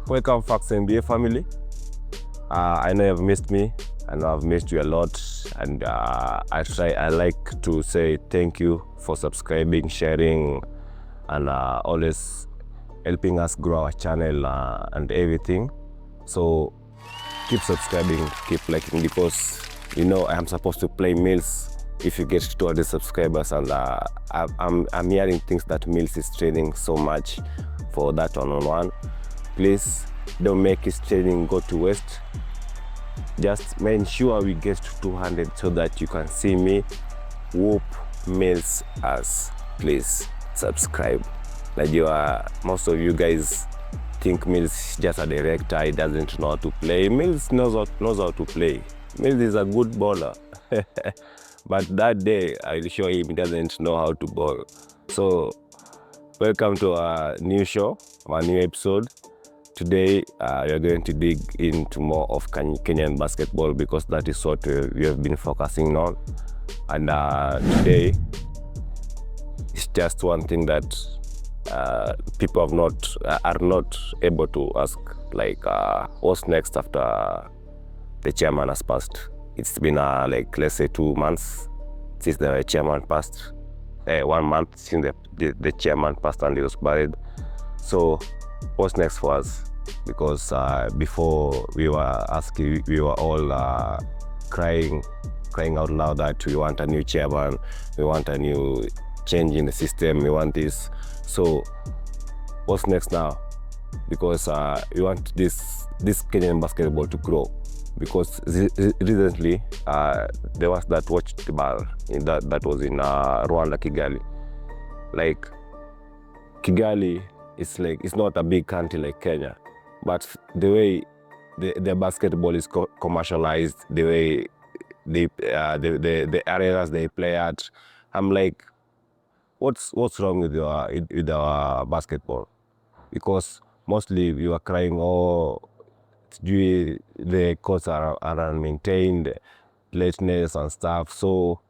Welcome, FACKTS NBA family. I know you've missed me. I know I've missed you a lot, and I like to say thank you for subscribing, sharing, and always helping us grow our channel and everything. So keep subscribing, keep liking, because I am supposed to play Mills if you get to 200 subscribers, and I'm hearing things that Mills is training so much for that one-on-one. Please don't make his training go to waste. Just make sure we get to 200 so that you can see me whoop Mills ass. Please subscribe. Most of you guys think Mills is just a director, he doesn't know how to play. Mills knows how to play. Mills is a good bowler. But that day, I'll show him he doesn't know how to bowl. So, welcome to our new show, our new episode. Today, we are going to dig into more of Kenyan basketball, because that is what we have been focusing on. And today, it's just one thing that people are not able to ask, like what's next after the chairman has passed. It's been let's say 2 months since the chairman passed. 1 month since the chairman passed and he was buried. So what's next for us? Because before we were all crying out loud that we want a new chairman, we want a new change in the system, we want this. So what's next now? Because we want this Kenyan basketball to grow. Because recently there was that watched ball that was in Rwanda, Kigali. Like Kigali, it's not a big country like Kenya, but the way the basketball is commercialized, the way the areas they play at, I'm like, what's wrong with our basketball? Because mostly we were crying, the courts are unmaintained, lateness and stuff. So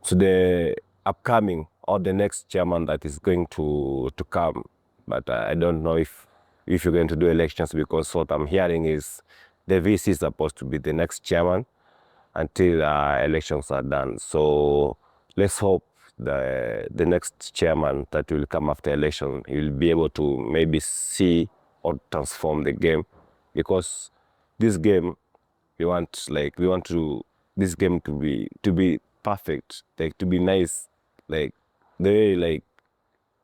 the upcoming or the next chairman that is going to come, but I don't know if you're going to do elections, because what I'm hearing is the VC is supposed to be the next chairman until elections are done. So let's hope the next chairman that will come after election, he will be able to maybe see or transform the game. Because this game, we want this game to be perfect, like to be nice, like the way, like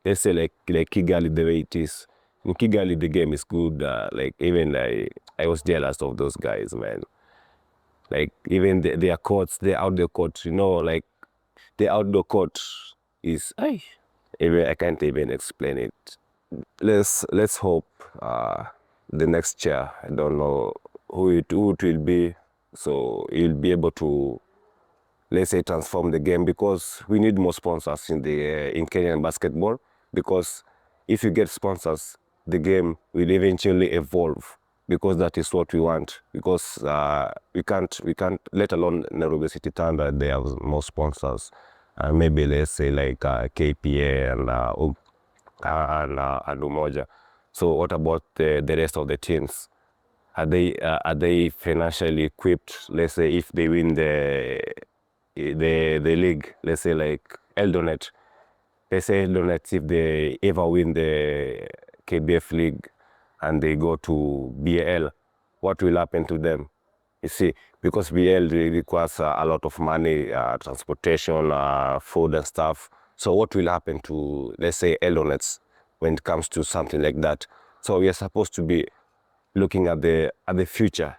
let's say like Kigali, the way it is. In Kigali, the game is good. Even I was jealous of those guys, man. Like even their courts, the outdoor court, like the outdoor court is, even I can't even explain it. Let's hope the next chair, I don't know who it will be, so he'll be able to, let's say, transform the game, because we need more sponsors in Kenyan basketball. Because if you get sponsors, the game will eventually evolve, because that is what we want. Because we can't, let alone Nairobi City Thunder, they have more sponsors, and maybe let's say like KPA and Umoja. So what about the rest of the teams? Are they financially equipped? Let's say if they win the league, let's say like Eldonet. Let's say Eldonet, if they ever win the KBF league and they go to BAL, what will happen to them? You see, because BL requires a lot of money, transportation, food and stuff. So what will happen to, let's say, Elonets when it comes to something like that? So we are supposed to be looking at the future,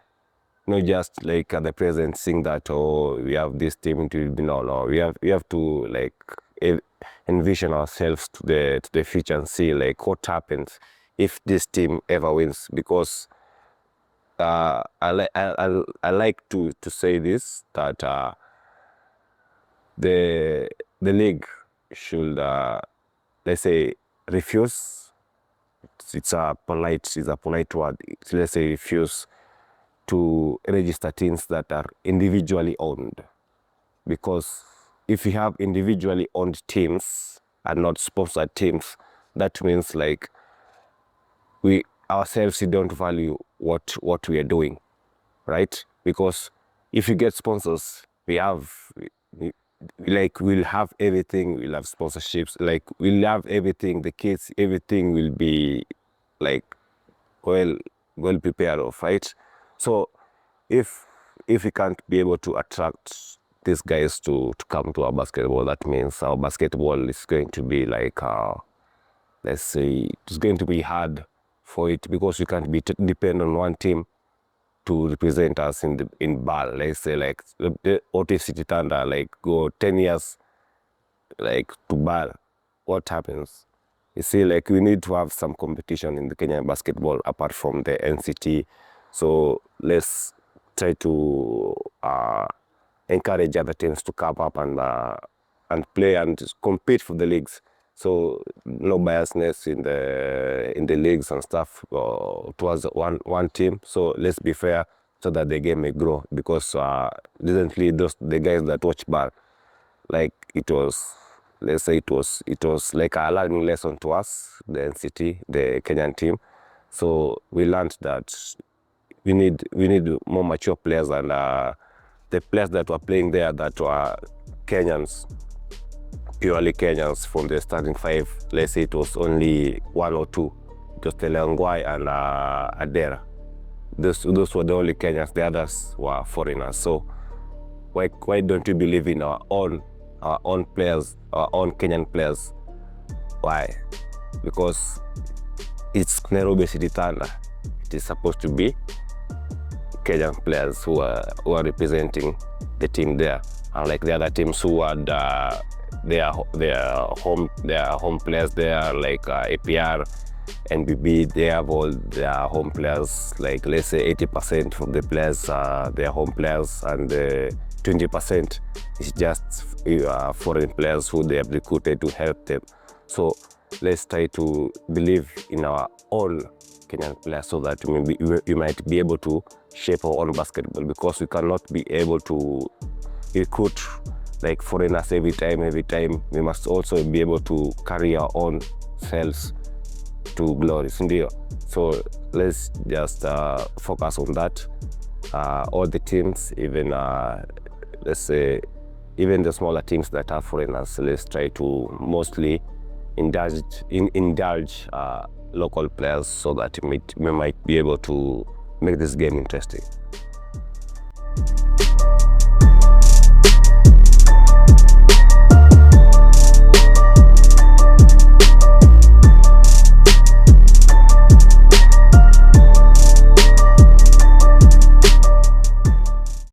not just like at the present, seeing that, we have this team to be. No. We have to like envision ourselves to the future and see like what happens if this team ever wins. Because I like to say this, that the league should, let's say, refuse. It's a polite word. Let's say refuse to register teams that are individually owned. Because if you have individually owned teams and not sponsored teams, that means like we ourselves, we don't value what we are doing, right? Because if you get sponsors, we'll have everything. We'll have sponsorships. Like, we'll have everything. The kids, everything will be like well prepared of, right? So if we can't be able to attract these guys to come to our basketball, that means our basketball is going to be like let's say it's going to be hard for it, because we can't be depend on one team to represent us in BAL. Let's say like the OT City Thunder like go 10 years like to BAL. What happens? You see, like, we need to have some competition in the Kenyan basketball apart from the NCT. So let's try to encourage other teams to come up and play and compete for the leagues. So no biasness in the leagues and stuff towards one team. So let's be fair so that the game may grow. Because recently the guys that watch BAL, like, it was, let's say it was like a learning lesson to us, the NCT, the Kenyan team. So we learned that we need more mature players, and the players that were playing there that were Kenyans, purely Kenyans from the starting five, let's say it was only one or two, just Telangwai and Adera. Those were the only Kenyans. The others were foreigners. So why don't we believe in our own players, our own Kenyan players? Why? Because it's Nairobi City Thunder. It is supposed to be Kenyan players who are representing the team there, unlike the other teams who had their home players there, like APR, NBB. They have all their home players. Like, let's say 80% of the players are their home players, and 20% is just foreign players who they have recruited to help them. So let's try to believe in our own Kenyan players, so that we might be able to shape our own basketball, because we cannot be able to recruit like foreigners every time. We must also be able to carry our own selves to glory. So let's just focus on that. All the teams, even let's say even the smaller teams that have foreigners, let's try to mostly indulge local players, so that we might be able to make this game interesting.